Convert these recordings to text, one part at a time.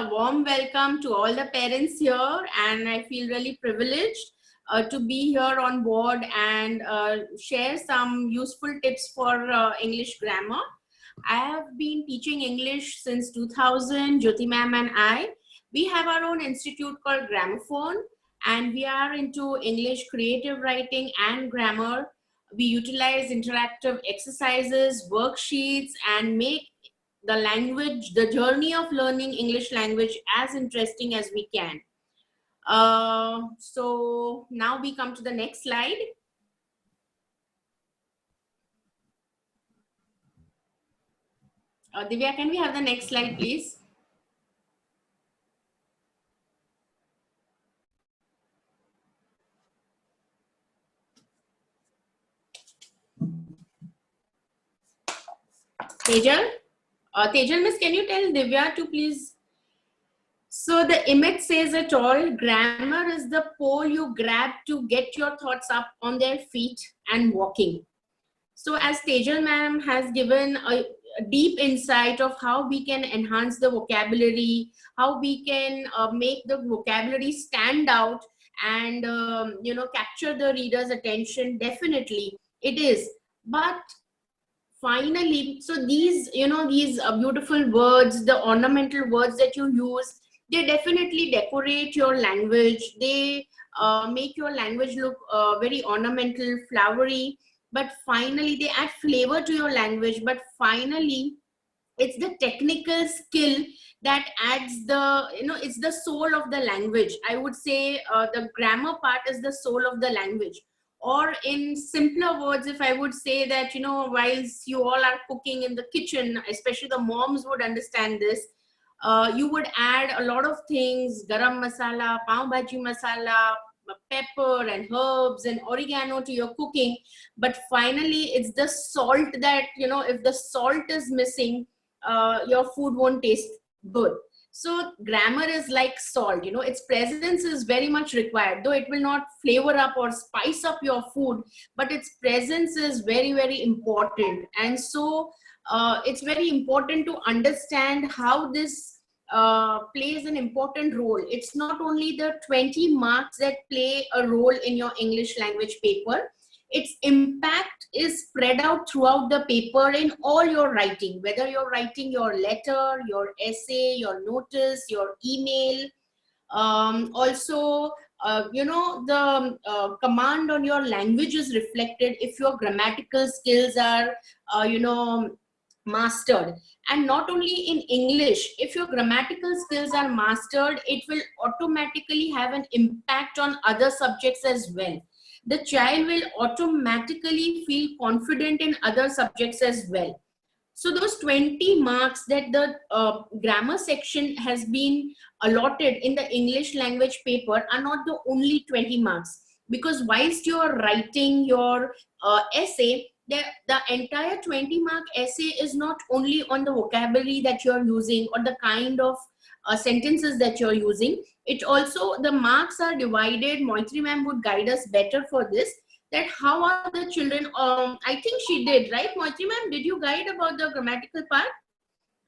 a warm welcome to all the parents here, and I feel really privileged to be here on board and share some useful tips for English grammar. I have been teaching English since 2000, Jyoti ma'am and I. We have our own institute called Gramophone, and we are into English creative writing and grammar. We utilize interactive exercises, worksheets, and make the language, the journey of learning English language as interesting as we can. So now we come to the next slide. Divya, can we have the next slide, please? Tejal? Tejal, miss, can you tell Divya to please? So the image says it all. Grammar is the pole you grab to get your thoughts up on their feet and walking. So as Tejal ma'am has given a deep insight of how we can enhance the vocabulary, how we can make the vocabulary stand out and capture the reader's attention, definitely it is. But finally, so these beautiful words, the ornamental words that you use, they definitely decorate your language. They make your language look very ornamental, flowery. But finally, they add flavor to your language. But finally, it's the technical skill that adds the, it's the soul of the language. I would say the grammar part is the soul of the language. Or in simpler words, if I would say that, whilst you all are cooking in the kitchen, especially the moms would understand this, you would add a lot of things, garam masala, pav bhaji masala, pepper and herbs and oregano to your cooking. But finally, it's the salt that, if the salt is missing, your food won't taste good. So grammar is like salt, its presence is very much required, though it will not flavor up or spice up your food, but its presence is very, very important. And so it's very important to understand how this plays an important role. It's not only the 20 marks that play a role in your English language paper. Its impact is spread out throughout the paper in all your writing, whether you're writing your letter, your essay, your notice, your email. Also, the command on your language is reflected if your grammatical skills are, mastered. And not only in English, if your grammatical skills are mastered, it will automatically have an impact on other subjects as well. The child will automatically feel confident in other subjects as well. So those 20 marks that the grammar section has been allotted in the English language paper are not the only 20 marks. Because whilst you are writing your essay, the entire 20-mark essay is not only on the vocabulary that you're using or the kind of sentences that you're using. It also, the marks are divided. Moitri ma'am would guide us better for this, that how are the children, I think she did, right? Moitri ma'am, did you guide about the grammatical part?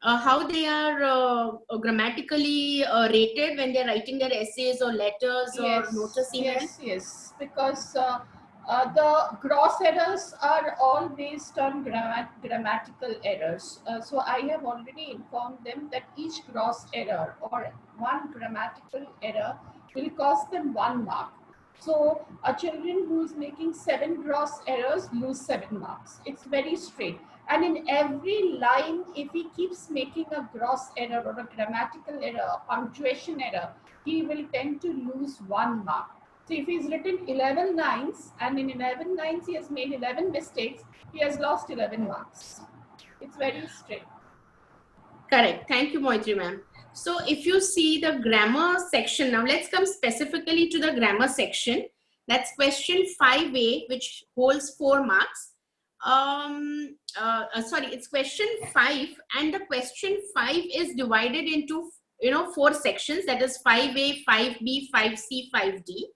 How they are grammatically rated when they're writing their essays or letters or notice emails? Yes, because the gross errors are all based on grammatical errors. So I have already informed them that each gross error or one grammatical error will cost them 1 mark. So a children who is making 7 gross errors lose 7 marks. It's very straight. And in every line, if he keeps making a gross error or a grammatical error, a punctuation error, he will tend to lose 1 mark. So if he's written 11 lines and in 11 lines he has made 11 mistakes, he has lost 11 marks. It's very straight. Correct. Thank you, Moitri ma'am. So if you see the grammar section, now let's come specifically to the grammar section. That's question 5A, which holds 4 marks. It's question 5, and the question 5 is divided into 4 sections, that is 5A, 5B, 5C, 5D.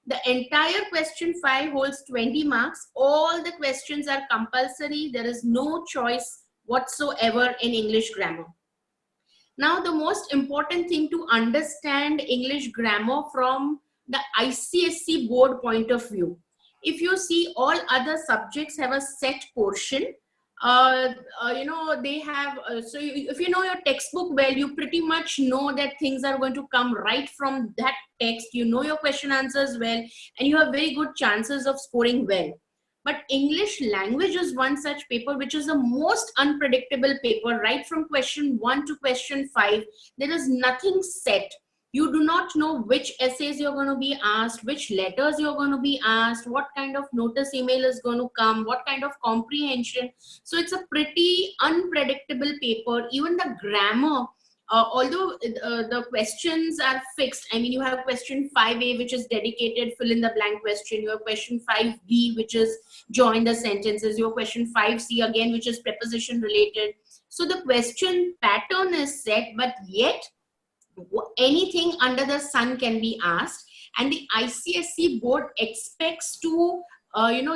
The entire question 5 holds 20 marks. All the questions are compulsory. There is no choice whatsoever in English grammar. Now, the most important thing to understand English grammar from the ICSE board point of view. If you see, all other subjects have a set portion. They have, if you know your textbook well, you pretty much know that things are going to come right from that text. You know your question answers well, and you have very good chances of scoring well. But English language is one such paper which is the most unpredictable paper, right from question 1 to question 5. There is nothing set. You do not know which essays you're going to be asked, which letters you're going to be asked, what kind of notice email is going to come, what kind of comprehension. So it's a pretty unpredictable paper. Even the grammar, although the questions are fixed, I mean, you have question 5A, which is dedicated fill in the blank question. You have question 5B, which is join the sentences. You have question 5C again, which is preposition related. So the question pattern is set, but yet anything under the sun can be asked. And the ICSE board expects to,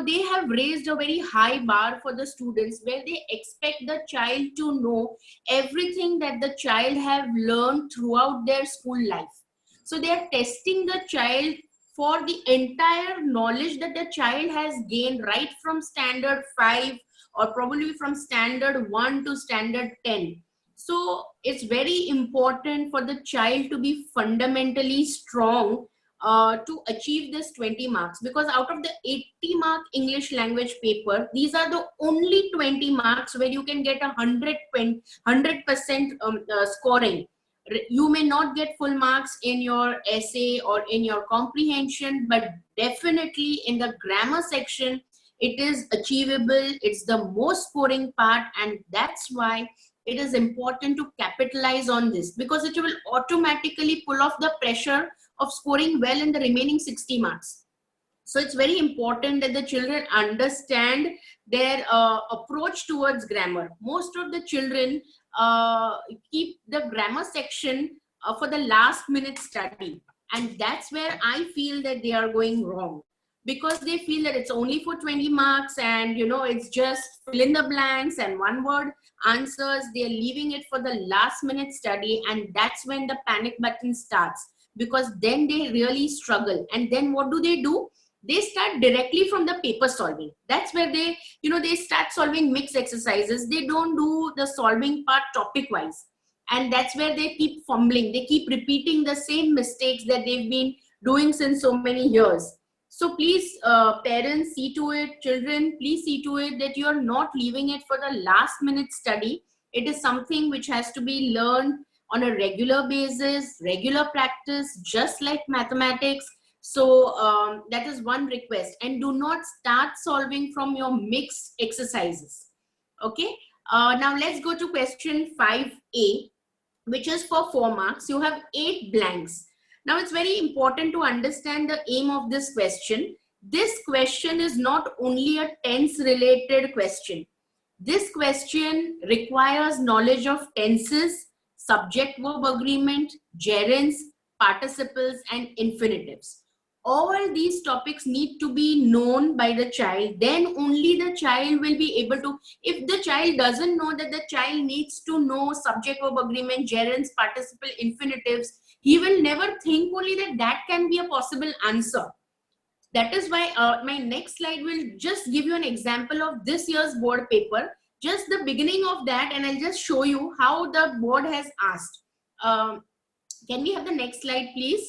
they have raised a very high bar for the students, where they expect the child to know everything that the child have learned throughout their school life. So they are testing the child for the entire knowledge that the child has gained right from standard 5 or probably from standard 1 to standard 10. So it's very important for the child to be fundamentally strong to achieve this 20 marks, because out of the 80-mark English language paper, these are the only 20 marks where you can get 100% scoring. You may not get full marks in your essay or in your comprehension, but definitely in the grammar section, it is achievable. It's the most scoring part, and that's why it is important to capitalize on this, because it will automatically pull off the pressure of scoring well in the remaining 60 marks. So it's very important that the children understand their approach towards grammar. Most of the children keep the grammar section for the last minute study. And that's where I feel that they are going wrong, because they feel that it's only for 20 marks and, it's just fill in the blanks and one word answers. They're leaving it for the last minute study. And that's when the panic button starts, because then they really struggle. And then what do? They start directly from the paper solving. That's where they start solving mixed exercises. They don't do the solving part topic wise. And that's where they keep fumbling. They keep repeating the same mistakes that they've been doing since so many years. So please, parents, see to it, children, please see to it that you're not leaving it for the last minute study. It is something which has to be learned on a regular basis, regular practice, just like mathematics. So that is one request. And do not start solving from your mixed exercises. Okay. Now let's go to question 5A, which is for 4 marks. You have 8 blanks. Now it's very important to understand the aim of this question. This question is not only a tense related question. This question requires knowledge of tenses, subject verb agreement, gerunds, participles, and infinitives. All these topics need to be known by the child. Then only the child will be able to, if the child doesn't know that the child needs to know subject verb agreement, gerunds, participle, infinitives, he will never think only that that can be a possible answer. That is why my next slide will just give you an example of this year's board paper, just the beginning of that, and I'll just show you how the board has asked. Can we have the next slide, please?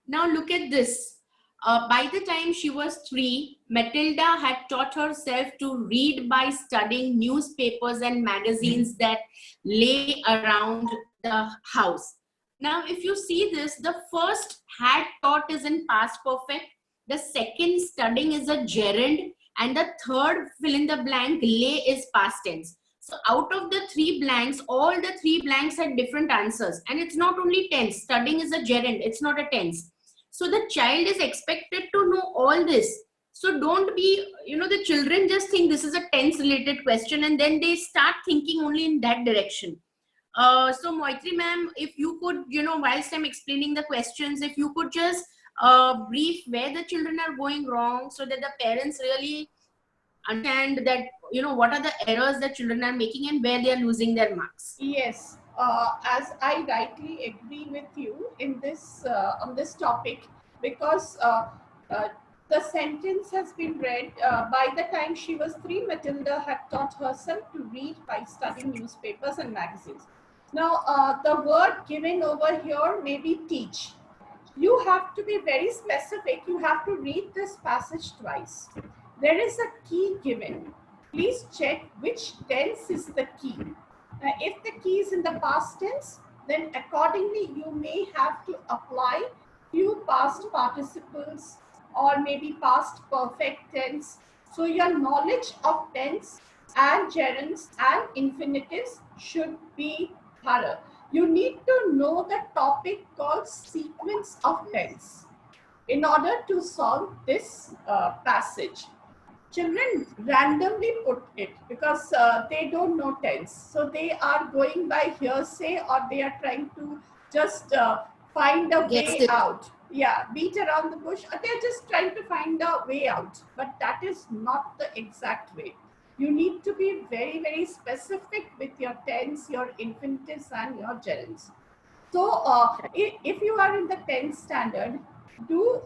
Now look at this. By the time she was 3, Matilda had taught herself to read by studying newspapers and magazines that lay around the house. Now, if you see this, the first had taught is in past perfect, the second studying is a gerund, and the third fill in the blank lay is past tense. So out of the 3 blanks, all the 3 blanks had different answers. And it's not only tense, studying is a gerund, it's not a tense. So the child is expected to know all this. So don't be, the children just think this is a tense related question and then they start thinking only in that direction. So Moitri ma'am, if you could, whilst I'm explaining the questions, if you could just brief where the children are going wrong so that the parents really understand that, what are the errors that children are making and where they are losing their marks. Yes, as I rightly agree with you in this on this topic, because uh, the sentence has been read. By the time she was 3, Matilda had taught herself to read by studying newspapers and magazines. Now, the word given over here may be teach. You have to be very specific. You have to read this passage twice. There is a key given. Please check which tense is the key. If the key is in the past tense, then accordingly you may have to apply few past participles or maybe past perfect tense. So your knowledge of tense and gerunds and infinitives should be thorough. You need to know the topic called sequence of tense in order to solve this passage. Children randomly put it because they don't know tense. So they are going by hearsay, or they are trying to just find a way out. Yeah, beat around the bush. Or they're just trying to find a way out. But that is not the exact way. You need to be very, very specific with your tense, your infinitives, and your gerunds. So if you are in the 10th standard, do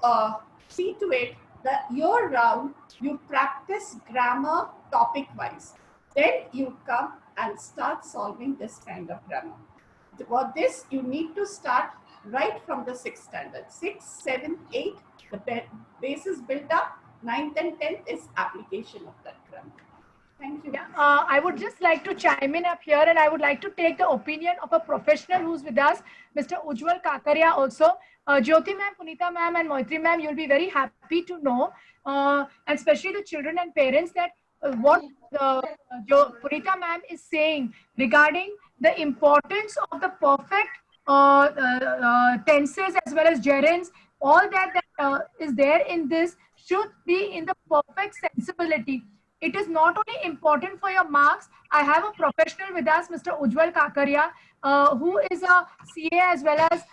see to it that year round you practice grammar topic wise. Then you come and start solving this kind of grammar. For this, you need to start right from the 6th standard. 6, 7, 8, the base is built up. 9th and 10th is application of that grammar. Thank you. I would just like to chime in up here, and I would like to take the opinion of a professional who's with us, Mr. Ujjwal Kakaria also. Jyoti ma'am, Punita ma'am, and Moitri ma'am, you'll be very happy to know, and especially the children and parents, that what Punita ma'am is saying regarding the importance of the perfect tenses as well as gerunds, all that is there in this should be in the perfect sensibility. It is not only important for your marks. I have a professional with us, Mr. Ujjwal Kakaria, who is a CA as well as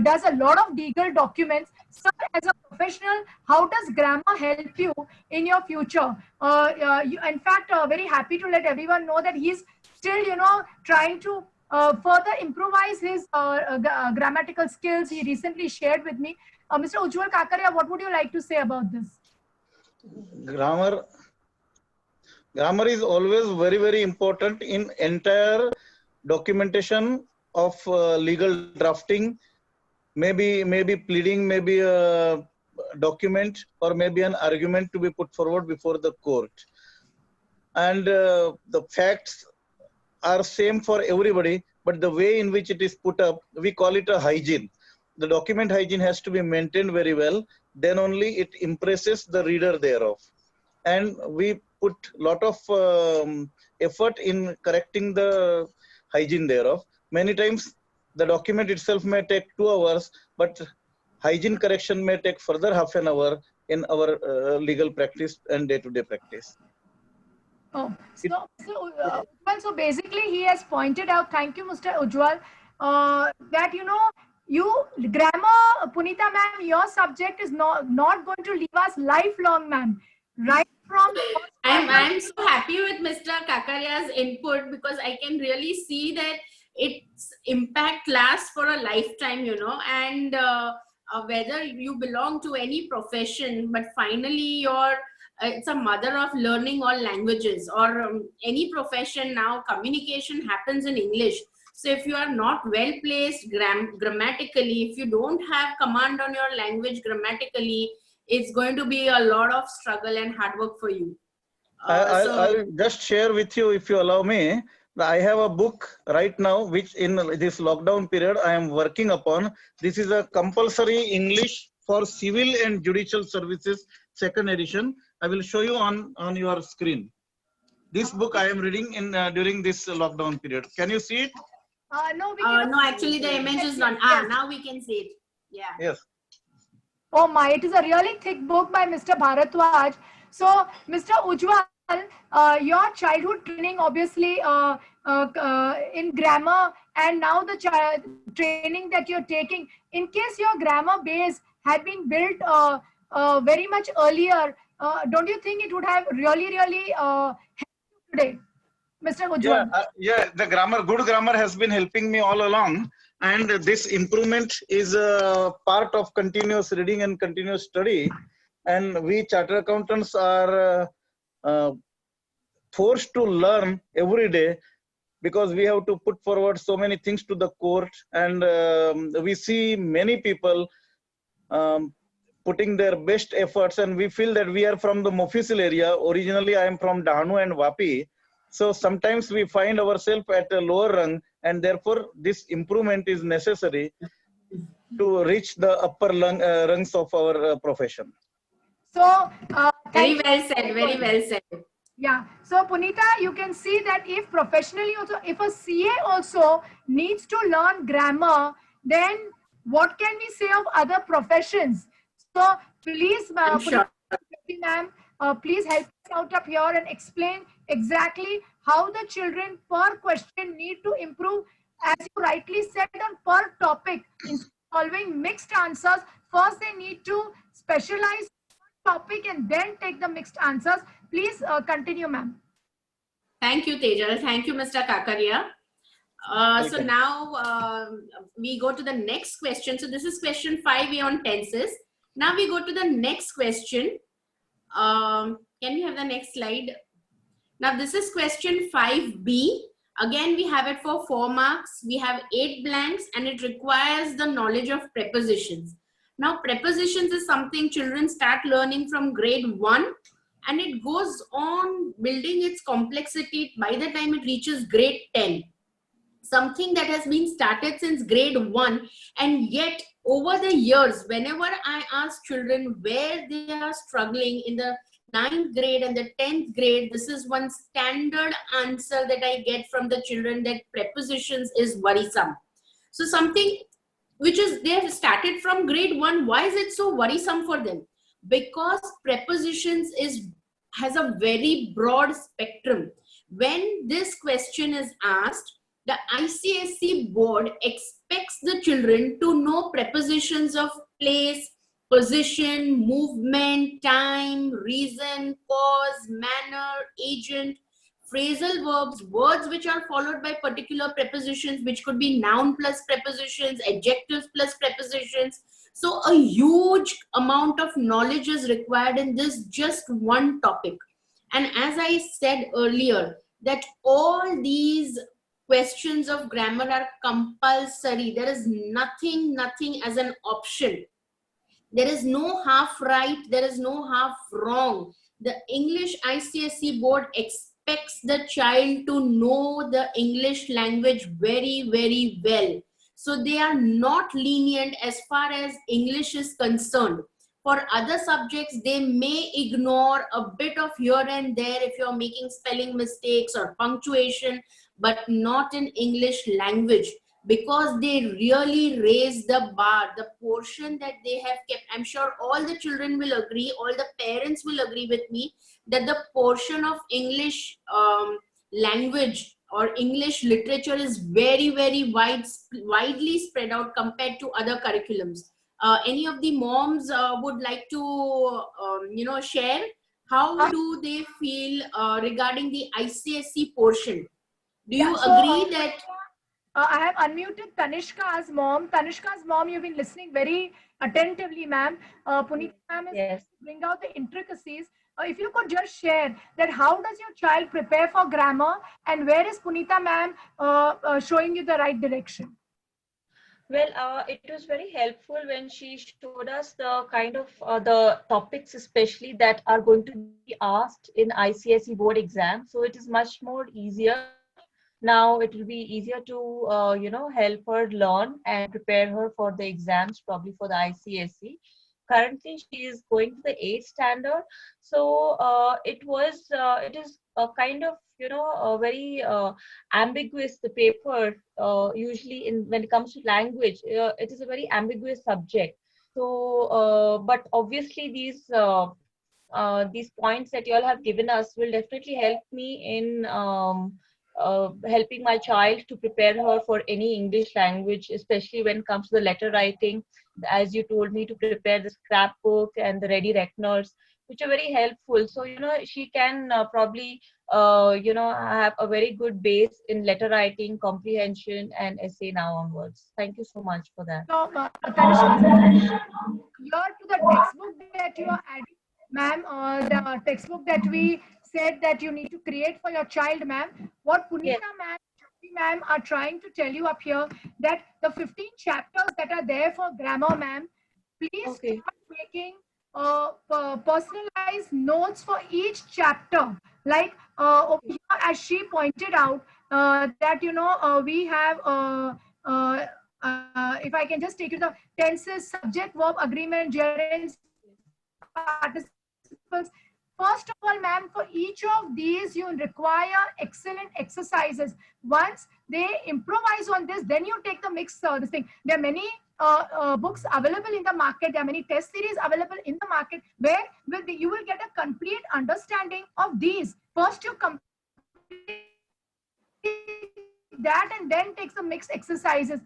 does a lot of legal documents. Sir, as a professional, how does grammar help you in your future? In fact, very happy to let everyone know that he's still, trying to further improvise his grammatical skills. He recently shared with me. Mr. Ujjwal Kakaria, what would you like to say about this? Grammar is always very, very important in entire documentation of legal drafting, maybe pleading, maybe a document, or maybe an argument to be put forward before the court. And the facts are same for everybody, but the way in which it is put up, we call it a hygiene. The document hygiene has to be maintained very well, then only it impresses the reader thereof. And we put lot of effort in correcting the hygiene thereof. Many times the document itself may take 2 hours, but hygiene correction may take further half an hour in our legal practice and day-to-day practice. Oh, so basically he has pointed out, thank you Mr. Ujjwal, that grammar, Punita ma'am, your subject is not going to leave us lifelong, ma'am. Right from I'm so happy with Mr. Kakaria's input, because I can really see that its impact lasts for a lifetime, and whether you belong to any profession, but finally it's a mother of learning all languages, or any profession now, communication happens in English. So if you are not well placed grammatically, if you don't have command on your language grammatically, it's going to be a lot of struggle and hard work for you. I'll just share with you, if you allow me. I have a book right now, which in this lockdown period I am working upon. This is a compulsory English for civil and judicial services, 2nd edition. I will show you on your screen. This book I am reading in during this lockdown period. Can you see it? No, no, actually the image is not. Yes. Now we can see it. Yeah. Yes. Oh my, it is a really thick book by Mr. Bharadwaj. So, Mr. Ujjwal, your childhood training, obviously, in grammar, and now the training that you're taking, in case your grammar base had been built very much earlier, don't you think it would have really helped you today, Mr. Yeah, Ujjwal? yeah. The grammar, good grammar has been helping me all along, and this improvement is a part of continuous reading and continuous study. And we chartered accountants are forced to learn every day because we have to put forward so many things to the court, and we see many people putting their best efforts, and we feel that we are from the Mofussil area. Originally, I am from Dahanu and Vapi. So sometimes we find ourselves at a lower rung, and therefore this improvement is necessary to reach the upper rungs of our profession. So, Very thank you. well said. Very well said. Yeah. So, Punita, you can see that if professionally also, if a CA also needs to learn grammar, then what can we say of other professions? So, please, I'm sure. ma'am, please help us out up here and explain exactly how the children per question need to improve, as you rightly said, on per topic. Instead of solving mixed answers, first they need to specialize topic and then take the mixed answers. Please continue, ma'am. Thank you, Tejal. Thank you, Mr. Kakaria. So now we go to the next question. So this is question 5A on tenses. Now we go to the next question. Can we have the next slide? Now this is question 5B. Again, we have it for 4 marks. We have 8 blanks and it requires the knowledge of prepositions. Now prepositions is something children start learning from grade 1 and it goes on building its complexity by the time it reaches grade 10. Something that has been started since grade 1, and yet over the years, whenever I ask children where they are struggling in the 9th grade and the 10th grade, this is one standard answer that I get from the children, that prepositions is worrisome. So something which is they have started from grade 1, why is it so worrisome for them? Because prepositions has a very broad spectrum. When this question is asked, the ICSE board expects the children to know prepositions of place, position, movement, time, reason, cause, manner, agent, phrasal verbs, words which are followed by particular prepositions, which could be noun plus prepositions, adjectives plus prepositions. So a huge amount of knowledge is required in this just one topic. And as I said earlier, that all these questions of grammar are compulsory. There is nothing as an option. There is no half right, there is no half wrong. The English ICSE board expects the child to know the English language very, very well. So they are not lenient as far as English is concerned. For other subjects, they may ignore a bit of here and there if you're making spelling mistakes or punctuation, but not in English language, because they really raise the bar, the portion that they have kept. I'm sure all the children will agree, all the parents will agree with me, that the portion of English language or English literature is very, very widely spread out compared to other curriculums. Any of the moms would like to, share how do they feel regarding the ICSE portion? Do you agree that? I have unmuted Tanishka's mom. Tanishka's mom, you've been listening very attentively, ma'am. Punita ma'am is bring out the intricacies. If you could just share that, how does your child prepare for grammar, and where is Punita ma'am showing you the right direction? Well, it was very helpful when she showed us the kind of the topics especially that are going to be asked in ICSE board exam. So it is much more easier. Now it will be easier to, help her learn and prepare her for the exams, probably for the ICSE. Currently, she is going to the 8th standard. So it is a kind of, a very ambiguous, the paper, usually when it comes to language, it is a very ambiguous subject. So, but obviously these points that you all have given us will definitely help me in helping my child to prepare her for any English language, especially when it comes to the letter writing. As you told me to prepare the scrapbook and the ready reckoners, which are very helpful. So, she can probably, have a very good base in letter writing, comprehension, and essay now onwards. Thank you so much for that. So, Tanishka, here to the textbook that you are adding, ma'am, the textbook that we said that you need to create for your child, ma'am. What Punita Yes. ma'am, Shakti ma'am are trying to tell you up here that the 15 chapters that are there for grammar, ma'am, please Okay. start making personalized notes for each chapter. Like over here, as she pointed out, that we have if I can just take you the tenses, subject, verb, agreement, gerunds, participles. First of all, ma'am, for each of these, you require excellent exercises. Once they improvise on this, then you take the mix. This thing. There are many books available in the market. There are many test series available in the market where you will get a complete understanding of these. First, you complete that and then take the mixed exercises.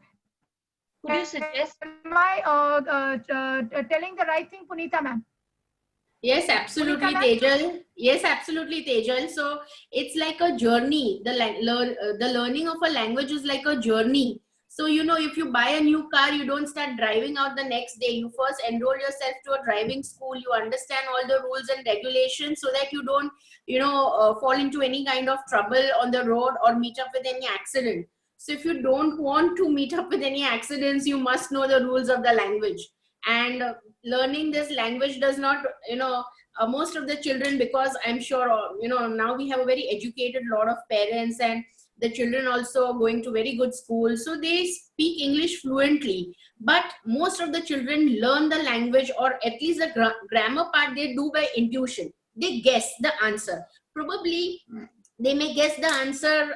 Could you suggest? Am I telling the right thing, Punita ma'am? Yes, absolutely, Punita, ma'am? Tejal. Yes, absolutely, Tejal. So it's like a journey. The learning of a language is like a journey. So, if you buy a new car, you don't start driving out the next day. You first enroll yourself to a driving school. You understand all the rules and regulations so that you don't, fall into any kind of trouble on the road or meet up with any accident. So if you don't want to meet up with any accidents, you must know the rules of the language. And learning this language does not, most of the children, because I'm sure, now we have a very educated lot of parents, and the children also going to very good schools. So they speak English fluently. But most of the children learn the language, or at least the grammar part, they do by intuition. They guess the answer. Probably they may guess the answer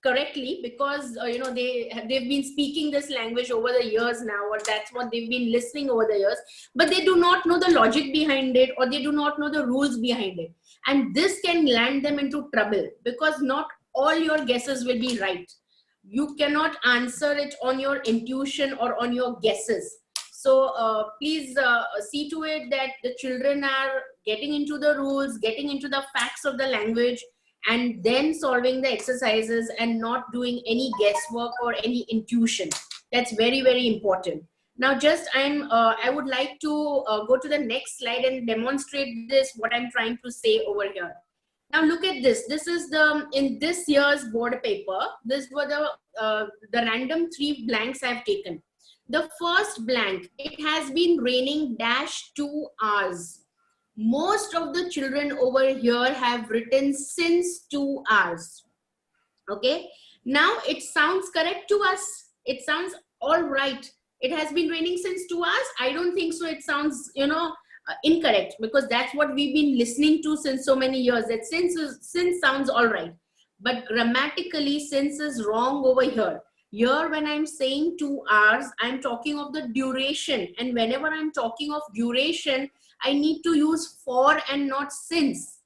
correctly because they've been speaking this language over the years now, or that's what they've been listening over the years, but they do not know the logic behind it, or they do not know the rules behind it, and this can land them into trouble because not all your guesses will be right. You cannot answer it on your intuition or on your guesses. So please see to it that the children are getting into the rules, getting into the facts of the language, and then solving the exercises and not doing any guesswork or any intuition. That's very, very important. Now, I would like to go to the next slide and demonstrate what I'm trying to say over here. Now, look at this. This is in this year's board paper. This were the random 3 blanks I've taken. The first blank, it has been raining -2 hours. Most of the children over here have written since 2 hours. Okay. Now it sounds correct to us. It sounds all right. It has been raining since 2 hours. I don't think so. It sounds, incorrect, because that's what we've been listening to since so many years. That since sounds all right. But grammatically, since is wrong over here. Here, when I'm saying 2 hours, I'm talking of the duration. And whenever I'm talking of duration, I need to use for and not since.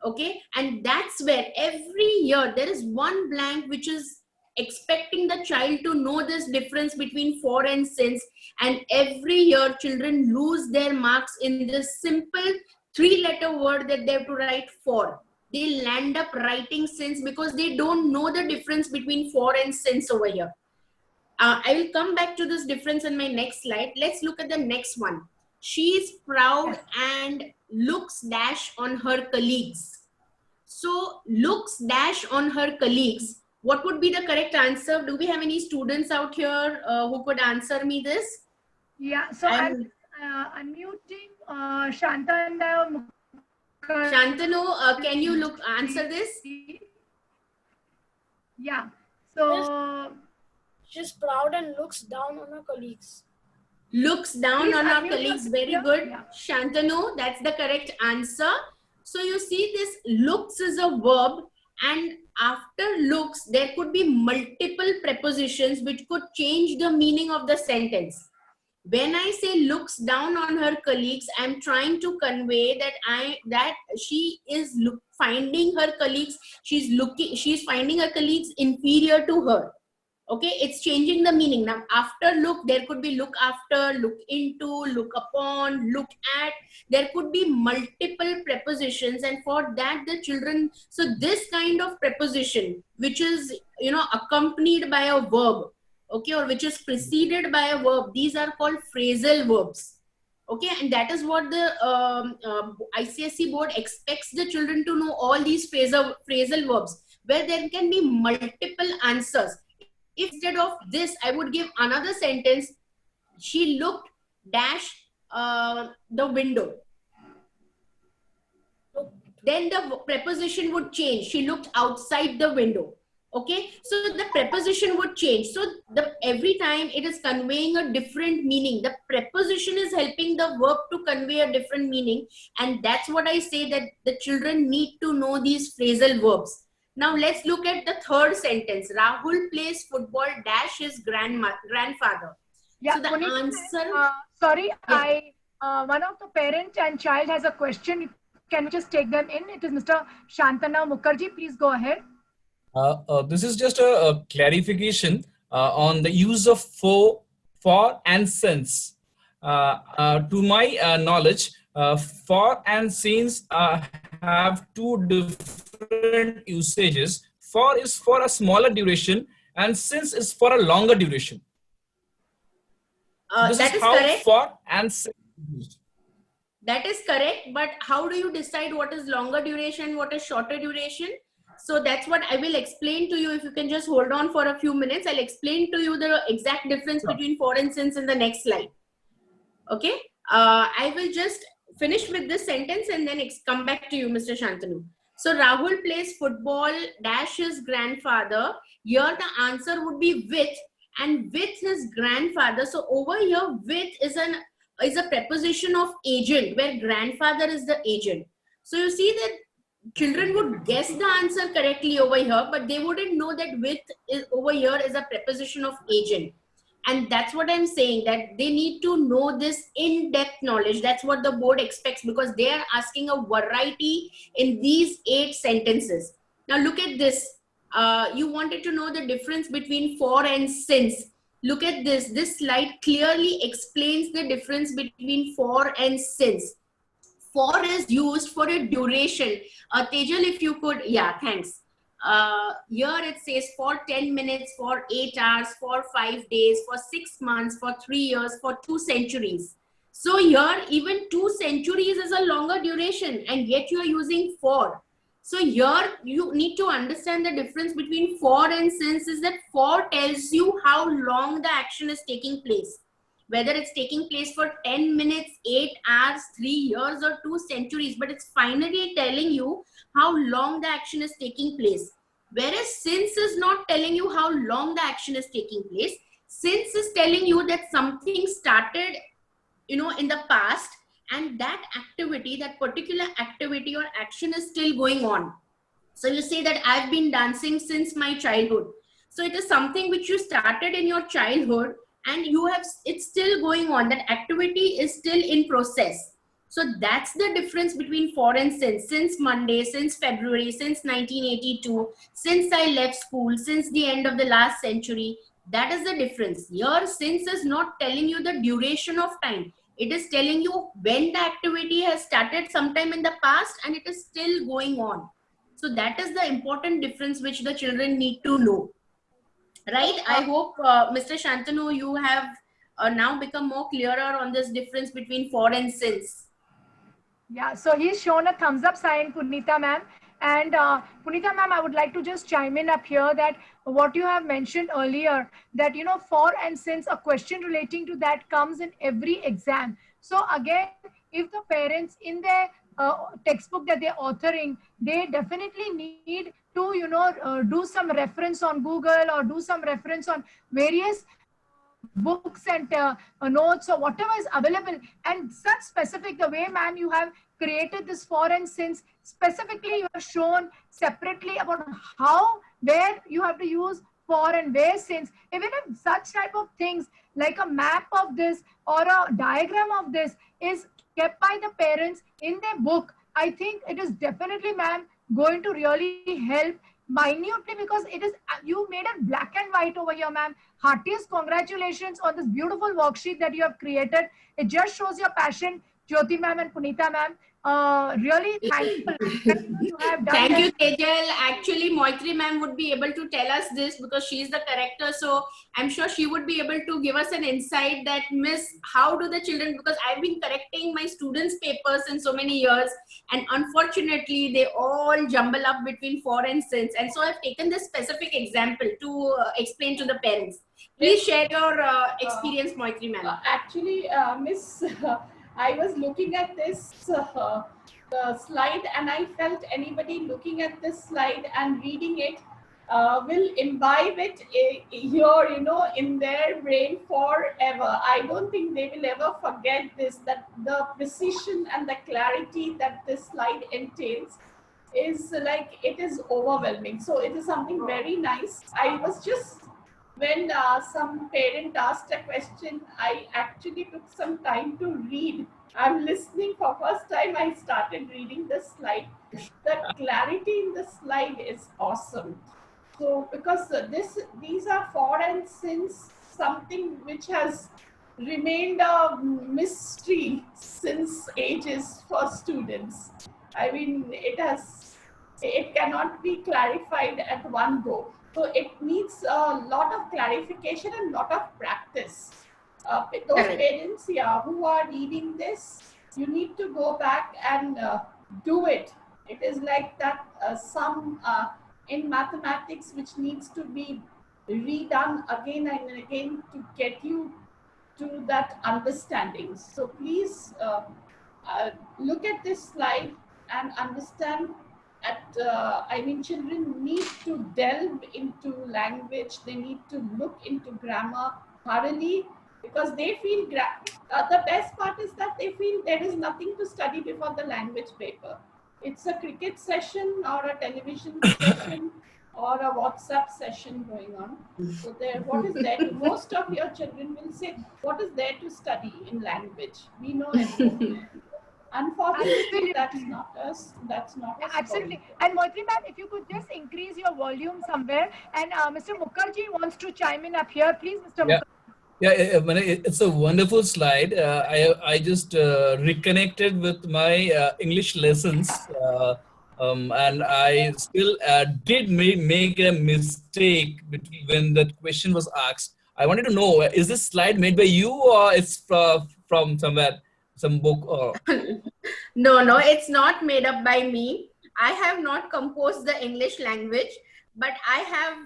Okay. And that's where every year there is one blank which is expecting the child to know this difference between for and since. And every year children lose their marks in this simple 3-letter word that they have to write for. They land up writing since because they don't know the difference between for and since over here. I will come back to this difference in my next slide. Let's look at the next one. She is proud and looks dash on her colleagues. So looks dash on her colleagues. What would be the correct answer? Do we have any students out here who could answer me this? Yeah, so I'm unmuting Shanta and Shantanu, can you answer this? Yeah, so she's proud and looks down on her colleagues. Looks down Please on our unmute colleagues. yourself. Very good. Yeah. Shantanu, that's the correct answer. So you see, this looks is a verb, and after looks, there could be multiple prepositions which could change the meaning of the sentence. When I say looks down on her colleagues, I'm trying to convey that she is finding her colleagues, she's finding her colleagues inferior to her. Okay, it's changing the meaning. Now, after look, there could be look after, look into, look upon, look at. There could be multiple prepositions, and for that, the children. So this kind of preposition, which is accompanied by a verb, okay, or which is preceded by a verb, these are called phrasal verbs. Okay, and that is what the ICSE board expects the children to know, all these phrasal verbs, where there can be multiple answers. If instead of this, I would give another sentence, she looked dash the window. Then the preposition would change. She looked outside the window. Okay, so the preposition would change. So every time it is conveying a different meaning. The preposition is helping the verb to convey a different meaning. And that's what I say, that the children need to know these phrasal verbs. Now let's look at the third sentence. Rahul plays football dash his grandfather. Yeah, so the answer. Sorry, Yeah. One of the parent and child has a question. Can we just take them in? It is Mr. Shantanu Mukherjee. Please go ahead. This is just a clarification on the use of for, and since. To my knowledge, for and since have two different usages. For is for a smaller duration, and since is for a longer duration. This that is is how correct. For and since is used. That is correct, but how do you decide what is longer duration, what is shorter duration? So that's what I will explain to you. If you can just hold on for a few minutes, I'll explain to you the exact difference between for and since in the next slide. Okay, I will just finish with this sentence and then come back to you, Mr. Shantanu. So Rahul plays football dash his grandfather. Here the answer would be with, and with his grandfather. So over here, with is a preposition of agent, where grandfather is the agent. So you see that children would guess the answer correctly over here, but they wouldn't know that with is over here is a preposition of agent. And that's what I'm saying, that they need to know this in-depth knowledge. That's what the board expects, because they are asking a variety in these 8 sentences. Now look at this. You wanted to know the difference between for and since. Look at this. This slide clearly explains the difference between for and since. For is used for a duration. Tejal, if you could, yeah, thanks. Here it says for 10 minutes, for 8 hours, for 5 days, for 6 months, for 3 years, for 2 centuries. So here even 2 centuries is a longer duration, and yet you are using for. So here you need to understand the difference between for and since is that for tells you how long the action is taking place. Whether it's taking place for 10 minutes, 8 hours, 3 years, or 2 centuries, but it's finally telling you how long the action is taking place. Whereas since is not telling you how long the action is taking place. Since is telling you that something started, in the past, and that activity, that particular activity or action is still going on. So you say that I've been dancing since my childhood. So it is something which you started in your childhood, and it's still going on. That activity is still in process. So that's the difference between for and since Monday, since February, since 1982, since I left school, since the end of the last century. That is the difference. Here, since is not telling you the duration of time. It is telling you when the activity has started sometime in the past and it is still going on. So that is the important difference which the children need to know. Right? I hope, Mr. Shantanu, you have now become more clearer on this difference between for and since. Yeah, so he's shown a thumbs up sign, Punita ma'am. And Punita ma'am, I would like to just chime in up here that what you have mentioned earlier, that, for and since, a question relating to that comes in every exam. So again, if the parents in their textbook that they're authoring, they definitely need to, do some reference on Google or do some reference on various books and notes or whatever is available, and such specific, the way ma'am you have created this for and since, specifically you have shown separately about where you have to use for and where since, even if such type of things like a map of this or a diagram of this is kept by the parents in their book, I think it is definitely, ma'am, going to really help minutely, because it is, you made it black and white over here, ma'am. Heartiest congratulations on this beautiful worksheet that you have created. It just shows your passion, Jyoti ma'am and Punita ma'am. Really thankful. You have done Thank that. you, Tejal. Actually, Moitri ma'am would be able to tell us this because she's the corrector. So I'm sure she would be able to give us an insight that, Miss, how do the children, because I've been correcting my students' papers in so many years, and unfortunately, they all jumble up between for and since. And so I've taken this specific example to explain to the parents. Please share your experience, Moitri ma'am. Actually, Miss, I was looking at this slide, and I felt anybody looking at this slide and reading it will imbibe it here, in their brain forever. I don't think they will ever forget this, that the precision and the clarity that this slide entails is like, it is overwhelming. So it is something very nice. I was just, when some parent asked a question, I actually took some time to read. I'm listening for first time. I started reading the slide. The clarity in the slide is awesome. So because these are for and since, something which has remained a mystery since ages for students. I mean, it cannot be clarified at one go. So it needs a lot of clarification and lot of practice. Those parents, who are reading this, you need to go back and do it. It is like that sum in mathematics which needs to be redone again and again to get you to that understanding. So please look at this slide and understand. Children need to delve into language. They need to look into grammar thoroughly, because they feel the best part is that they feel there is nothing to study before the language paper. It's a cricket session or a television session or a WhatsApp session going on. So what is there to, most of your children will say, what is there to study in language? We know everything. Unfortunately, that's not us. That's not us. Absolutely. And Moitri ma'am, if you could just increase your volume somewhere, and Mr. Mukherjee wants to chime in up here, please, Mr. Yeah. Mukherjee. Yeah, it's a wonderful slide. I just reconnected with my English lessons, and I still did make a mistake when that question was asked. I wanted to know, is this slide made by you, or it's from somewhere, some book? Or... No, it's not made up by me. I have not composed the English language, but I have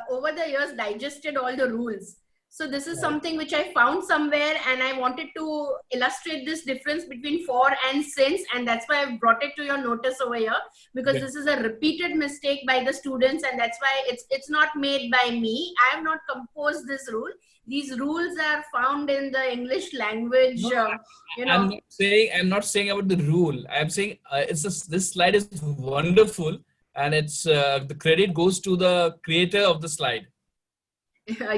over the years digested all the rules. So this is something which I found somewhere, and I wanted to illustrate this difference between for and since, and that's why I've brought it to your notice over here, because this is a repeated mistake by the students, and that's why it's not made by me. I have not composed this rule. These rules are found in the English language. No, I'm not saying about the rule. I'm saying this slide is wonderful, and it's the credit goes to the creator of the slide.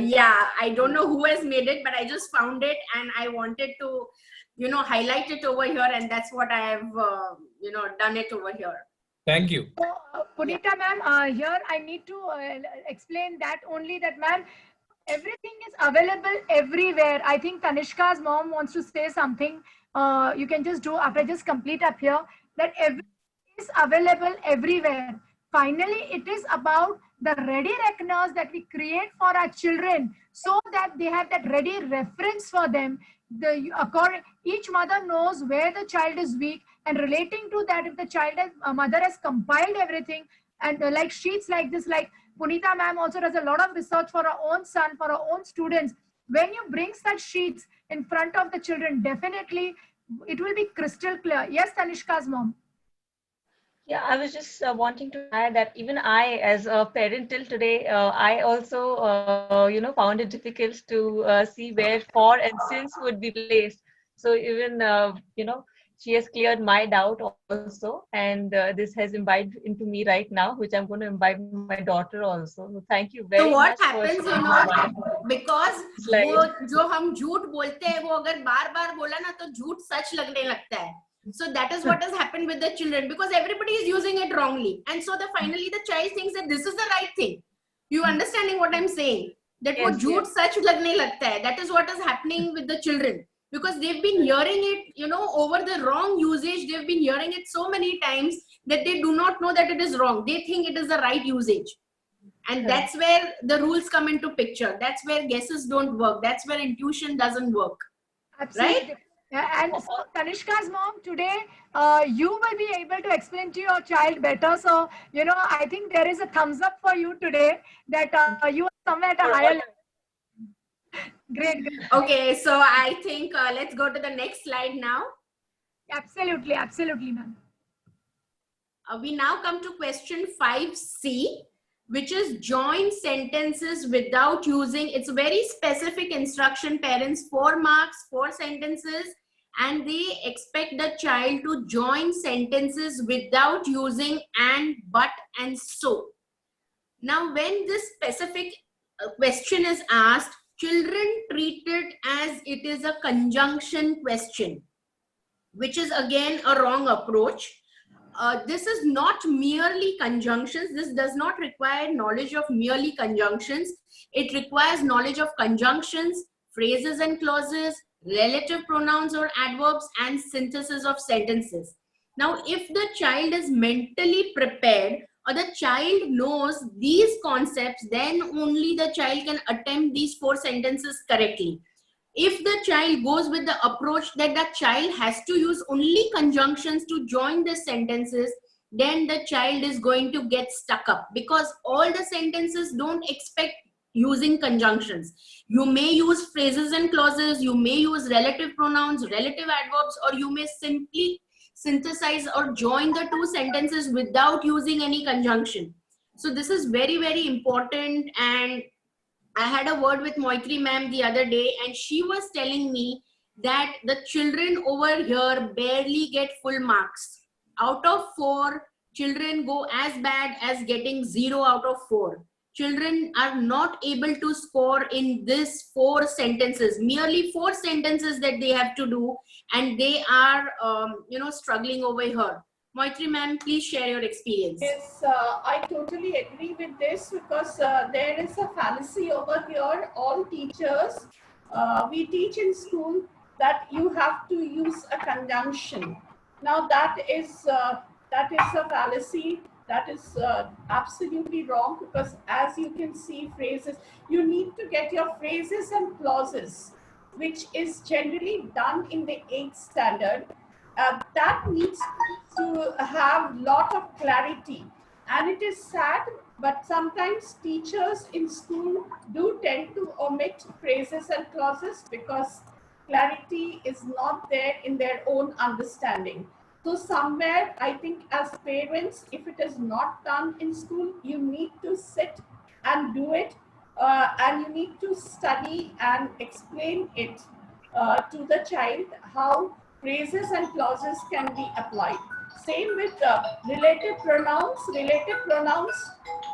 Yeah, I don't know who has made it, but I just found it and I wanted to, highlight it over here, and that's what I have, done it over here. Thank you. So, Punita ma'am, here I need to explain that only, that ma'am, everything is available everywhere. I think Tanishka's mom wants to say something. You can just do after I just complete up here, that everything is available everywhere. Finally, it is about the ready reckoners that we create for our children, so that they have that ready reference for them. Each mother knows where the child is weak, and relating to that, if the mother has compiled everything, and like sheets like this, like Punita ma'am also does a lot of research for her own son, for her own students. When you bring such sheets in front of the children, definitely it will be crystal clear. Yes, Tanishka's mom. Yeah, I was just wanting to add that even I, as a parent till today, I also, found it difficult to see where for and since would be placed. So even, she has cleared my doubt also, and this has imbibed into me right now, which I'm going to imbibe in my daughter also. So thank you very So what much for happens, sharing this wonderful because slide. वो जो हम झूठ बोलते हैं वो अगर बार बार बोला ना तो झूठ सच लगने लगता है. So that is what has happened with the children, because everybody is using it wrongly, and so finally the child thinks that this is the right thing. You understanding what I'm saying? That वो Yes, झूठ yes. सच लगने लगता है. That is what is happening with the children, because they've been hearing it, over the wrong usage. They've been hearing it so many times that they do not know that it is wrong. They think it is the right usage. And Correct. that's where the rules come into picture. That's where guesses don't work. That's where intuition doesn't work. Absolutely. And so Kanishka's mom, today you will be able to explain to your child better. So, I think there is a thumbs up for you today, that you are somewhere at a higher level. Great. Okay, so I think let's go to the next slide now. Absolutely, absolutely, ma'am. We now come to question 5C, which is join sentences without using. It's a very specific instruction, parents, 4 marks, 4 sentences, and they expect the child to join sentences without using and, but, and so. Now, when this specific question is asked, children treat it as it is a conjunction question, which is again a wrong approach. This is not merely conjunctions. This does not require knowledge of merely conjunctions. It requires knowledge of conjunctions, phrases and clauses, relative pronouns or adverbs, and synthesis of sentences. Now, if the child is mentally prepared, or the child knows these concepts, then only the child can attempt these 4 sentences correctly. If the child goes with the approach that the child has to use only conjunctions to join the sentences, then the child is going to get stuck up, because all the sentences don't expect using conjunctions. You may use phrases and clauses, you may use relative pronouns, relative adverbs, or you may simply synthesize or join the 2 sentences without using any conjunction. So this is very, very important. And I had a word with Moitri ma'am the other day, and she was telling me that the children over here barely get full marks. Out of 4, children go as bad as getting 0 out of 4. Children are not able to score in this 4 sentences, merely 4 sentences that they have to do, and they are, struggling over here. Moitri ma'am, please share your experience. Yes, I totally agree with this, because there is a fallacy over here. All teachers, we teach in school that you have to use a conjunction. Now that is a fallacy. That is absolutely wrong, because as you can see, phrases, you need to get your phrases and clauses, which is generally done in the 8th standard. That needs to have lot of clarity, and it is sad, but sometimes teachers in school do tend to omit phrases and clauses because clarity is not there in their own understanding. So somewhere, I think as parents, if it is not done in school, you need to sit and do it, and you need to study and explain it to the child, how phrases and clauses can be applied. Same with relative pronouns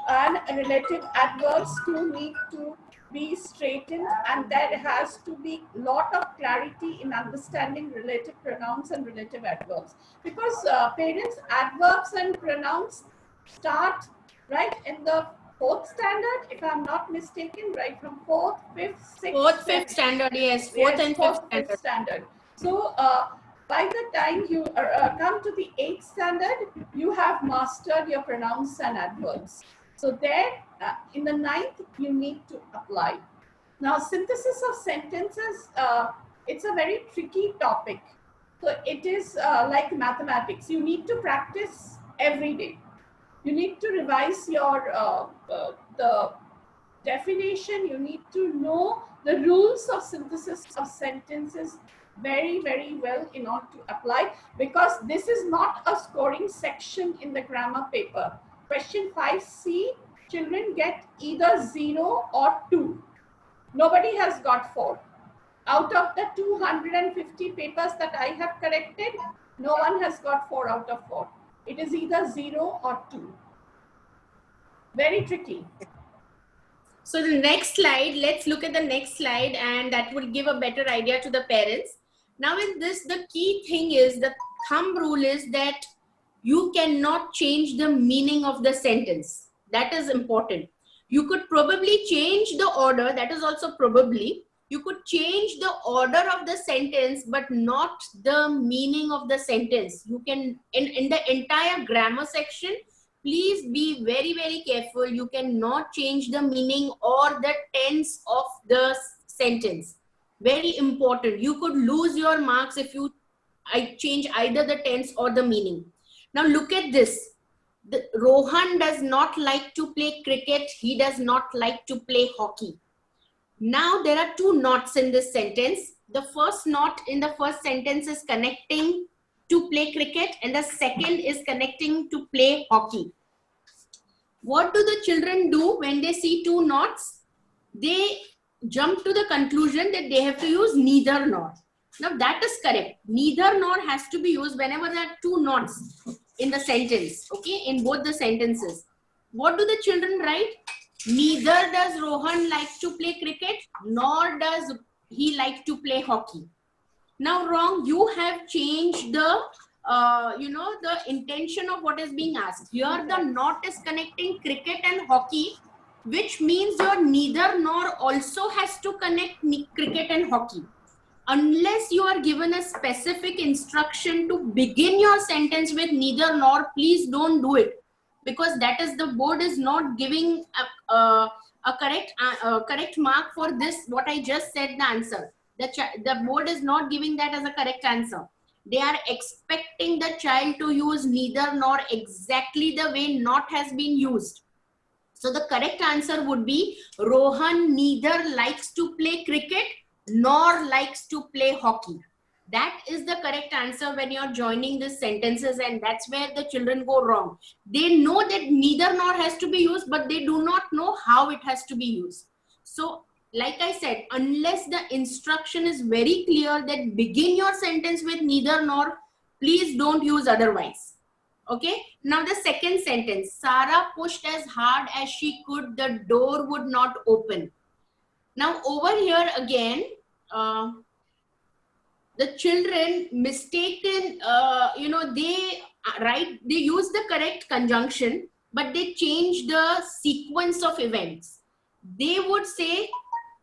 and relative adverbs too need to be straightened, and there has to be lot of clarity in understanding relative pronouns and relative adverbs, because parents, adverbs and pronouns start right in the 4th standard, if I'm not mistaken, right from 4th, 5th, 6th, 4th, 5th standard, yes, 4th and 5th standard. So by the time you come to the 8th standard, you have mastered your pronouns and adverbs. So there, in the 9th, you need to apply. Now, synthesis of sentences, it's a very tricky topic. So it is like mathematics. You need to practice every day. You need to revise your the definition. You need to know the rules of synthesis of sentences very, very well in order to apply, because this is not a scoring section in the grammar paper. Question 5C, children get either 0 or 2. Nobody has got 4. Out of the 250 papers that I have corrected, No one has got 4 out of 4. It is either 0 or 2. Very tricky. So the next slide, let's look at the next slide, and that will give a better idea to the parents. Now in this, the key thing is, the thumb rule is that you cannot change the meaning of the sentence. That is important. You could probably change the order, that is also probably. You could change the order of the sentence, but not the meaning of the sentence. You can, in the entire grammar section, please be very, very careful. You cannot change the meaning or the tense of the sentence. Very important. You could lose your marks if you change either the tense or the meaning. Now look at this. Rohan does not like to play cricket. He does not like to play hockey. Now there are two knots in this sentence. The first knot in the first sentence is connecting to play cricket, and the second is connecting to play hockey. What do the children do when they see two knots? They jump to the conclusion that they have to use neither nor. Now that is correct. Neither nor has to be used whenever there are two knots in the sentence, okay, in both the sentences. What do the children write? Neither does Rohan like to play cricket, nor does he like to play hockey. Now wrong, you have changed the the intention of what is being asked. Here the knot is connecting cricket and hockey, which means your neither nor also has to connect cricket and hockey. Unless you are given a specific instruction to begin your sentence with neither nor, please don't do it, because that is, the board is not giving a correct mark for this, what I just said, the answer. The board is not giving that as a correct answer. They are expecting the child to use neither nor exactly the way not has been used. So the correct answer would be Rohan neither likes to play cricket nor likes to play hockey. That is the correct answer when you're joining these sentences, and that's where the children go wrong. They know that neither nor has to be used, but they do not know how it has to be used. So like I said, unless the instruction is very clear that begin your sentence with neither nor, please don't use otherwise. Okay, now the second sentence, Sarah pushed as hard as she could, the door would not open. Now over here again, the children mistaken, they use the correct conjunction, but they change the sequence of events. They would say,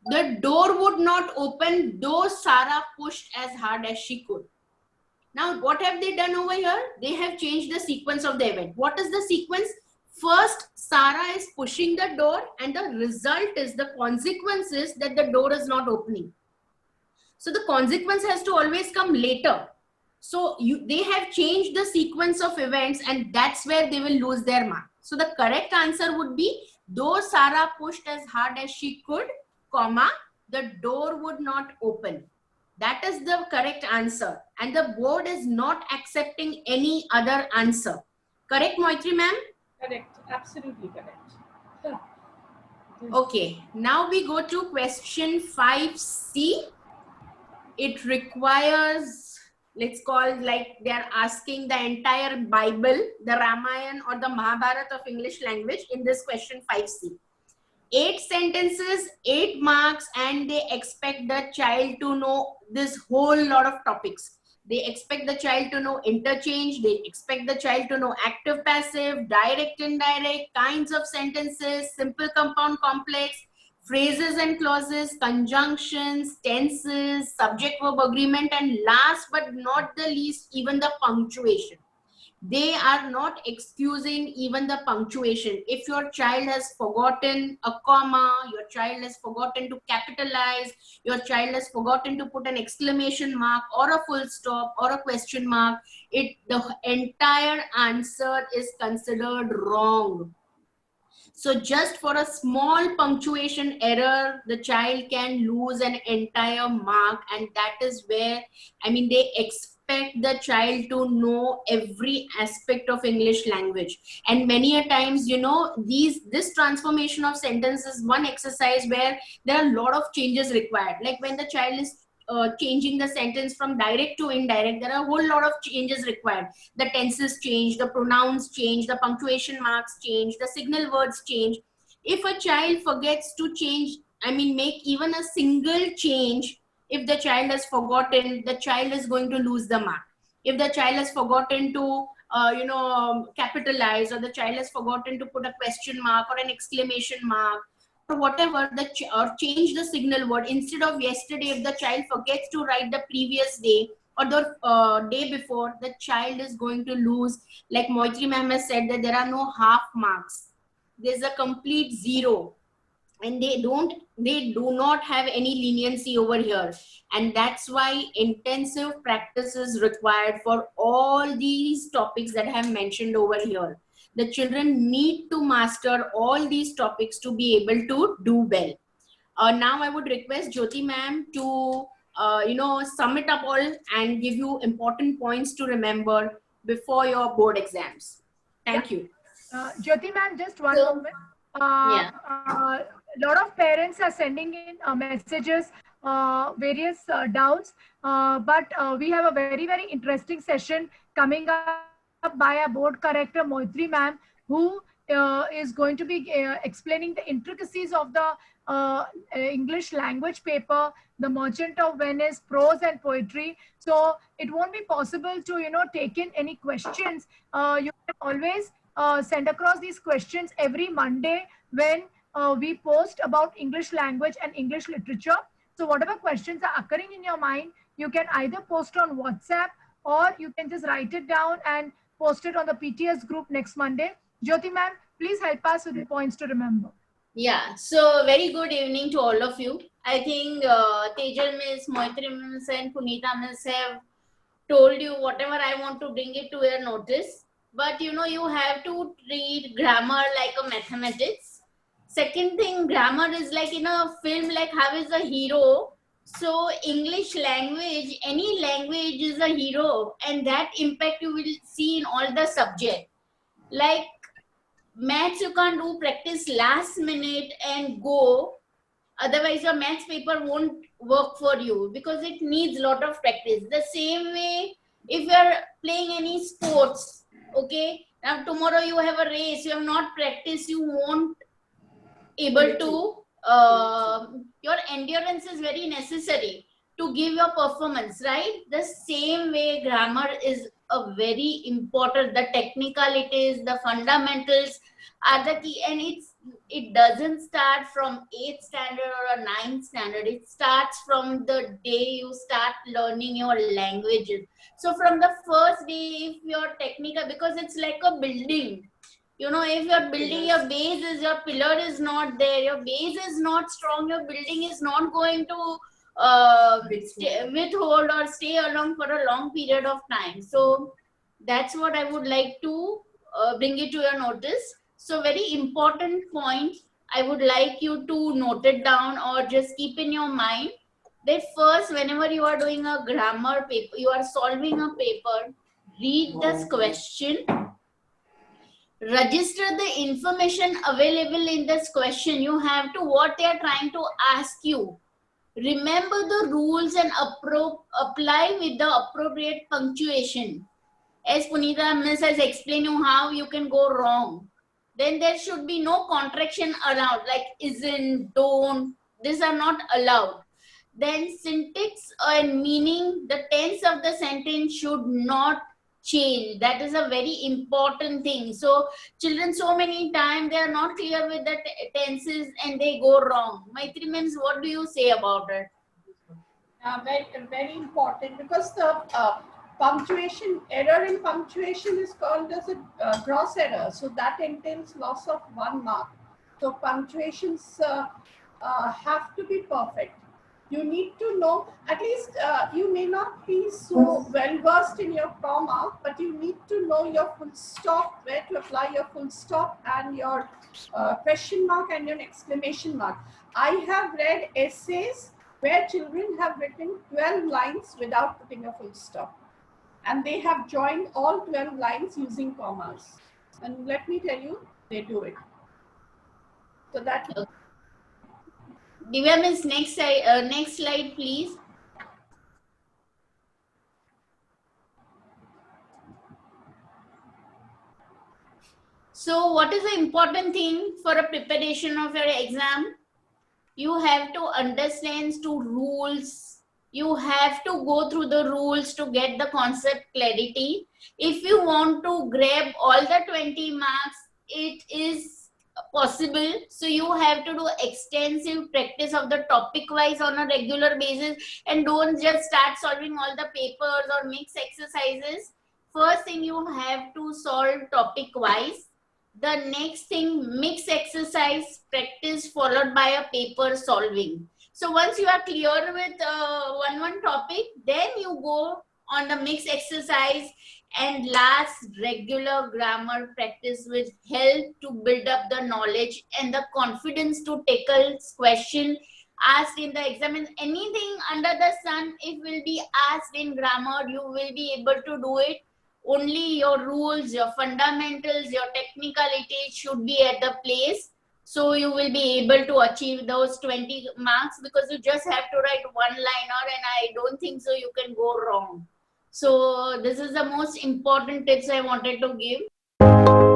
the door would not open though Sarah pushed as hard as she could. Now, what have they done over here? They have changed the sequence of the event. What is the sequence? First, Sarah is pushing the door, and the result is, the consequence is that the door is not opening. So the consequence has to always come later. So they have changed the sequence of events, and that's where they will lose their mark. So the correct answer would be, though Sarah pushed as hard as she could, comma, the door would not open. That is the correct answer. And the board is not accepting any other answer. Correct, Moitri ma'am? Correct. Absolutely correct. Okay. Now we go to question 5C. It requires, let's call, like they are asking the entire Bible, the Ramayana or the Mahabharata of English language in this question 5C. 8 sentences, 8 marks, and they expect the child to know this whole lot of topics. They expect the child to know interchange. They expect the child to know active, passive, direct, indirect, kinds of sentences, simple, compound, complex, phrases and clauses, conjunctions, tenses, subject verb agreement, and last but not the least, even the punctuation. They are not excusing even the punctuation. If your child has forgotten a comma, your child has forgotten to capitalize, your child has forgotten to put an exclamation mark or a full stop or a question mark, the entire answer is considered wrong. So just for a small punctuation error, the child can lose an entire mark, and that is where, they expect the child to know every aspect of English language. And many a times, this transformation of sentence is one exercise where there are a lot of changes required. Like when the child is changing the sentence from direct to indirect, there are a whole lot of changes required. The tenses change, the pronouns change, the punctuation marks change, the signal words change. If a child forgets to change, I mean, make even a single change, if the child has forgotten, the child is going to lose the mark. If the child has forgotten to capitalize, or the child has forgotten to put a question mark or an exclamation mark or whatever, or change the signal word, instead of yesterday, if the child forgets to write the previous day or the day before, the child is going to lose. Like Moitri ma'am has said, that there are no half marks, there's a complete zero, and they do not have any leniency over here. And that's why intensive practice is required for all these topics that I have mentioned over here. The children need to master all these topics to be able to do well. Now I would request Jyoti ma'am to sum it up all and give you important points to remember before your board exams. Thank you. Jyoti ma'am, just one So, moment. yeah. Lot of parents are sending in messages, various doubts, but we have a very, very interesting session coming up by our board corrector, Moitri ma'am, who is going to be explaining the intricacies of the English language paper, the Merchant of Venice, prose and poetry. So it won't be possible to, take in any questions. You can always send across these questions every Monday when we post about English language and English literature. So whatever questions are occurring in your mind, you can either post on WhatsApp or you can just write it down and post it on the PTS group next Monday. Jyoti ma'am, please help us with the points to remember. Yeah, so very good evening to all of you. I think Tejal Miss, Moitri Miss and Punita Miss have told you whatever I want to bring it to your notice. But you have to treat grammar like a mathematics. Second thing, grammar is like in a film, like how is a hero. So English language, any language is a hero, and that impact you will see in all the subject. Like maths, you can't do practice last minute and go. Otherwise, your maths paper won't work for you because it needs a lot of practice. The same way, if you are playing any sports, okay, now tomorrow you have a race, you have not practiced, you won't able to, your endurance is very necessary to give your performance, right? The same way, grammar is a very important, the technicalities, the fundamentals are the key, and it doesn't start from 8th standard or a 9th standard. It starts from the day you start learning your languages. So from the first day, if you're technical, because it's like a building, if you're building your base, your pillar is not there, your base is not strong, your building is not going to withhold or stay along for a long period of time. So that's what I would like to bring it to your notice. So very important point, I would like you to note it down or just keep in your mind that first, whenever you are doing a grammar paper, you are solving a paper, read this question, register the information available in this question. You have to, what they are trying to ask you. Remember the rules and apply with the appropriate punctuation. As Punita Miss has explained you how you can go wrong. Then there should be no contraction around, like isn't, don't. These are not allowed. Then syntax and meaning, the tense of the sentence should not change. That is a very important thing. So children, so many times they are not clear with the tenses and they go wrong. Maitri Mims, what do you say about it? Very, very important, because the punctuation error in punctuation is called as a gross error. So that entails loss of 1 mark. So punctuations have to be perfect. You need to know, at least you may not be so well versed in your comma, but you need to know your full stop, where to apply your full stop, and your question mark and your exclamation mark. I have read essays where children have written 12 lines without putting a full stop. And they have joined all 12 lines using commas. And let me tell you, they do it. So that... Divya Miss, next slide, please. So what is the important thing for a preparation of your exam? You have to understand two rules. You have to go through the rules to get the concept clarity. If you want to grab all the 20 marks, it is possible. So you have to do extensive practice of the topic wise on a regular basis, and don't just start solving all the papers or mix exercises. First thing, you have to solve topic wise. The next thing, mix exercise practice followed by a paper solving. So once you are clear with one topic, then you go on the mix exercise, and last, regular grammar practice will help to build up the knowledge and the confidence to tackle question asked in the exam. And anything under the sun, if will be asked in grammar, you will be able to do it. Only your rules, your fundamentals, your technicalities should be at the place. So you will be able to achieve those 20 marks, because you just have to write one liner, and I don't think so you can go wrong. So this is the most important tips I wanted to give.